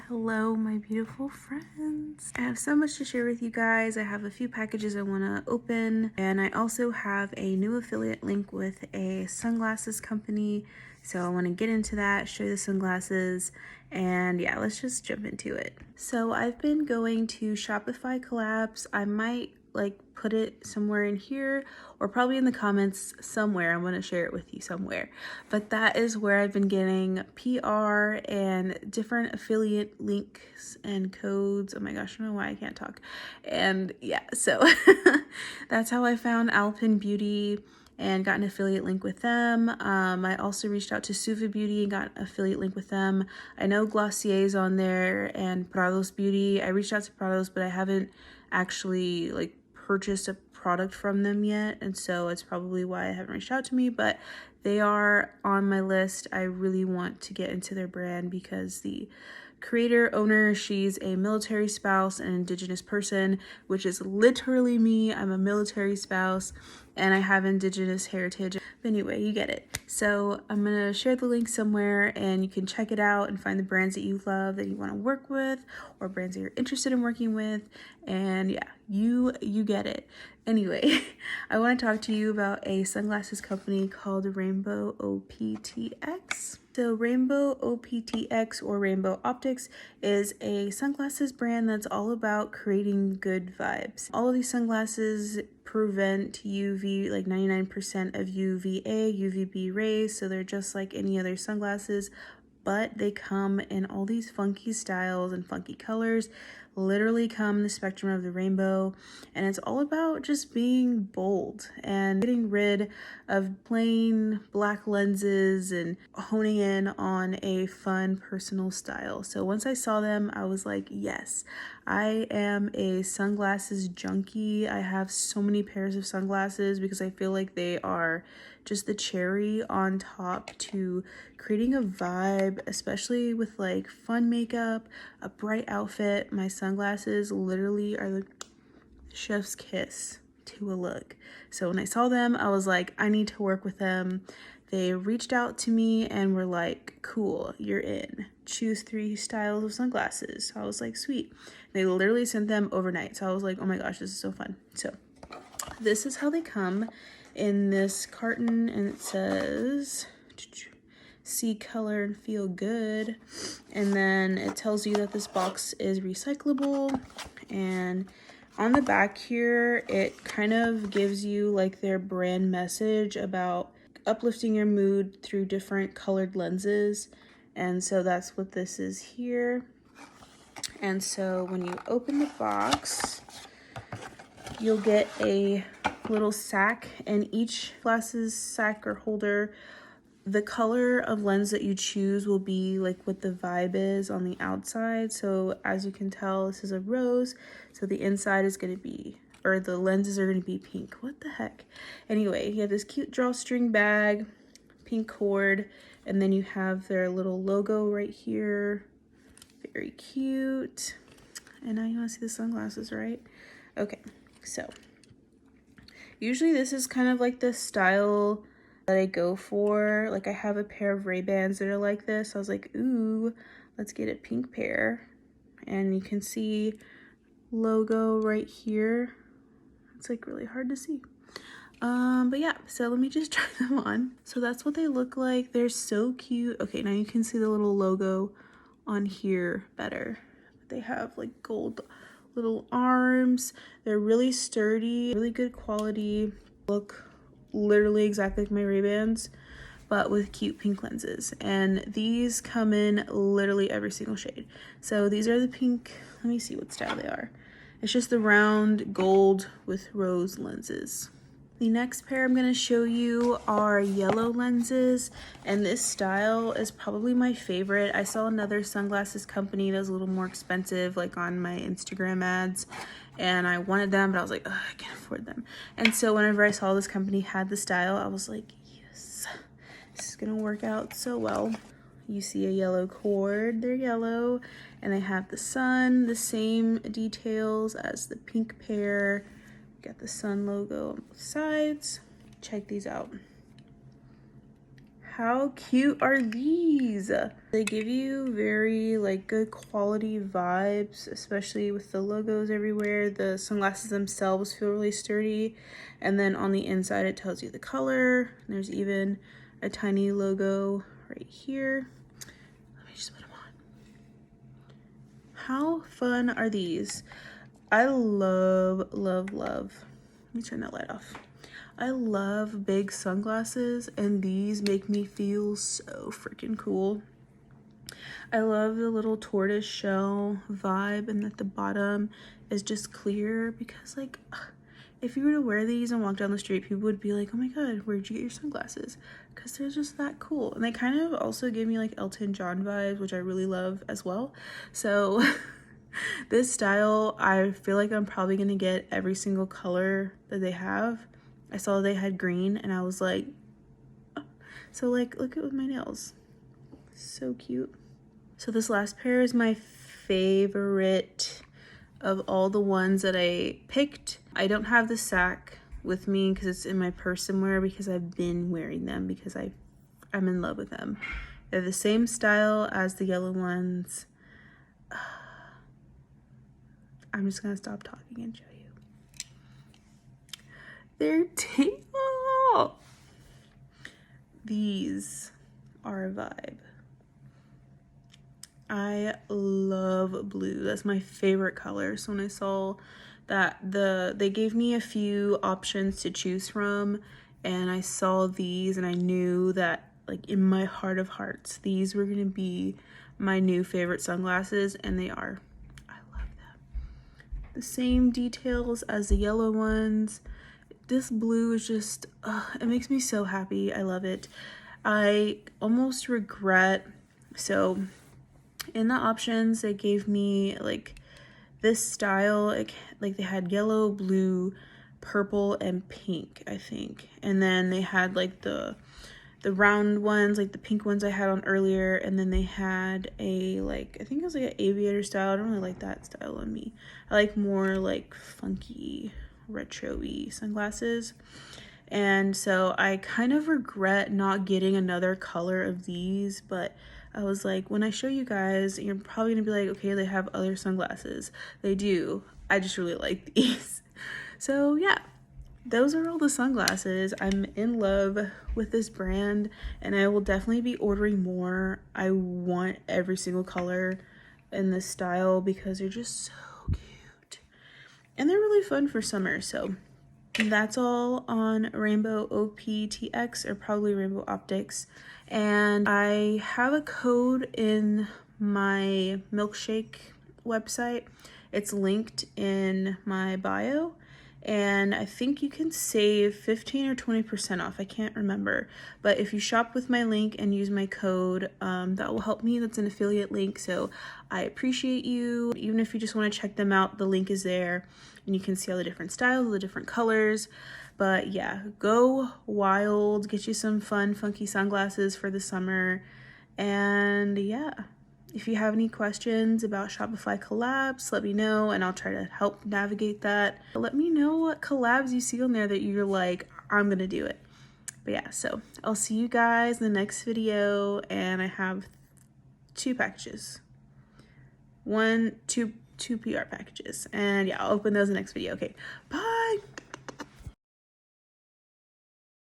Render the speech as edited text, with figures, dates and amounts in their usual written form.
Hello, my beautiful friends. I have so much to share with you guys. I have a few packages I want to open, and I also have a new affiliate link with a sunglasses company. So I want to get into that, show you the sunglasses, and yeah, let's just jump into it. So I've been going to Shopify collabs. I might put it somewhere in here or probably in the comments somewhere. I'm going to share it with you somewhere, but that is where I've been getting PR and different affiliate links and codes. Oh my gosh, I don't know why I can't talk. And yeah, so that's how I found Alpin Beauty and got an affiliate link with them. I also reached out to Suva Beauty and got an affiliate link with them. I know Glossier's on there and Prados Beauty. I reached out to Prados, but I haven't actually purchased a product from them yet, and so it's probably why I haven't reached out to me, but they are on my list. I really want to get into their brand because the creator owner, she's a military spouse and indigenous person, which is literally me. I'm a military spouse and I have indigenous heritage. But anyway, you get it. So I'm gonna share the link somewhere and you can check it out and find the brands that you love, that you want to work with, or brands that you're interested in working with. And yeah, you get it. Anyway, I want to talk to you about a sunglasses company called Rainbow OPTX. So Rainbow OPTX, or Rainbow Optics, is a sunglasses brand that's all about creating good vibes. All of these sunglasses prevent UV, 99% of UVA, UVB rays, so they're just like any other sunglasses, but they come in all these funky styles and funky colors, literally come in the spectrum of the rainbow, and it's all about just being bold and getting rid of plain black lenses and honing in on a fun personal style. So once I saw them, I was like, yes, I am a sunglasses junkie. I have so many pairs of sunglasses because I feel like they are just the cherry on top to creating a vibe, especially with fun makeup, a bright outfit. My sunglasses literally are the chef's kiss to a look. So when I saw them, I was like, I need to work with them. They reached out to me and were like, cool, you're in. Choose 3 styles of sunglasses. So I was like, sweet. They literally sent them overnight. So I was like, oh my gosh, this is so fun. So this is how they come in this carton, and it says see color and feel good, and then it tells you that this box is recyclable, and on the back here it kind of gives you their brand message about uplifting your mood through different colored lenses, and so that's what this is here. And so when you open the box, you'll get a little sack, and each glasses sack or holder, the color of lens that you choose will be what the vibe is on the outside. So as you can tell, this is a rose, so the inside is going to be, or the lenses are going to be pink. What the heck? Anyway, you have this cute drawstring bag, pink cord, and then you have their little logo right here. Very cute. And now you want to see the sunglasses, right? Okay, so usually this is kind of the style that I go for. I have a pair of Ray-Bans that are like this. I was like, ooh, let's get a pink pair. And you can see logo right here. It's really hard to see. But yeah, so let me just try them on. So that's what they look like. They're so cute. Okay, now you can see the little logo on here better. They have gold little arms. They're really sturdy, really good quality. Look literally exactly like my Ray-Bans, but with cute pink lenses. And these come in literally every single shade. So these are the pink. Let me see what style they are. It's just the round gold with rose lenses. The next pair I'm going to show you are yellow lenses, and this style is probably my favorite. I saw another sunglasses company that was a little more expensive on my Instagram ads, and I wanted them, but I was like, I can't afford them. And so whenever I saw this company had the style, I was like, yes, this is going to work out so well. You see a yellow cord, they're yellow, and they have the sun, the same details as the pink pair. Got the sun logo on both sides. Check these out. How cute are these? They give you very like good quality vibes, especially with the logos everywhere. The sunglasses themselves feel really sturdy. And then on the inside, it tells you the color. There's even a tiny logo right here. Let me just put them on. How fun are these? I love, love, love. Let me turn that light off. I love big sunglasses, and these make me feel so freaking cool. I love the little tortoise shell vibe, and that the bottom is just clear, because like if you were to wear these and walk down the street, people would be like, oh my god, where'd you get your sunglasses? Because they're just that cool. And they kind of also give me like Elton John vibes, which I really love as well. So this style, I feel like I'm probably gonna get every single color that they have. I saw they had green and I was like, oh. So like, look at with my nails. So cute. So this last pair is my favorite of all the ones that I picked. I don't have the sack with me because it's in my purse somewhere, because I've been wearing them because I'm in love with them. They're the same style as the yellow ones. I'm just gonna stop talking and show you. They're teal. These are a vibe. I love blue. That's my favorite color. So when I saw that they gave me a few options to choose from, and I saw these, and I knew that like in my heart of hearts, these were gonna be my new favorite sunglasses, and they are. I love them. The same details as the yellow ones. This blue is just, it makes me so happy. I love it. I almost regret, so in the options, they gave me like this style, like they had yellow, blue, purple, and pink, I think. And then they had like the round ones, like the pink ones I had on earlier. And then they had a like, I think it was like an aviator style. I don't really like that style on me. I like more like funky, retro-y sunglasses. And so I kind of regret not getting another color of these, but I was like, when I show you guys, you're probably gonna be like, okay, they have other sunglasses. They do. I just really like these. So yeah, those are all the sunglasses. I'm in love with this brand, and I will definitely be ordering more. I want every single color in this style because they're just so cute. And they're really fun for summer, so that's all on Rainbow OPTX, or probably Rainbow Optics. And I have a code in my milkshake website. It's linked in my bio. And I think you can save 15 or 20% off. I can't remember. But if you shop with my link and use my code, that will help me. That's an affiliate link. So I appreciate you. Even if you just want to check them out, the link is there. And you can see all the different styles, the different colors. But yeah, go wild. Get you some fun, funky sunglasses for the summer. And yeah. If you have any questions about Shopify collabs, let me know and I'll try to help navigate that. Let me know what collabs you see on there that you're like, I'm gonna do it. But yeah, so I'll see you guys in the next video, and I have 2 packages. Two PR packages. And yeah, I'll open those in the next video. Okay, bye!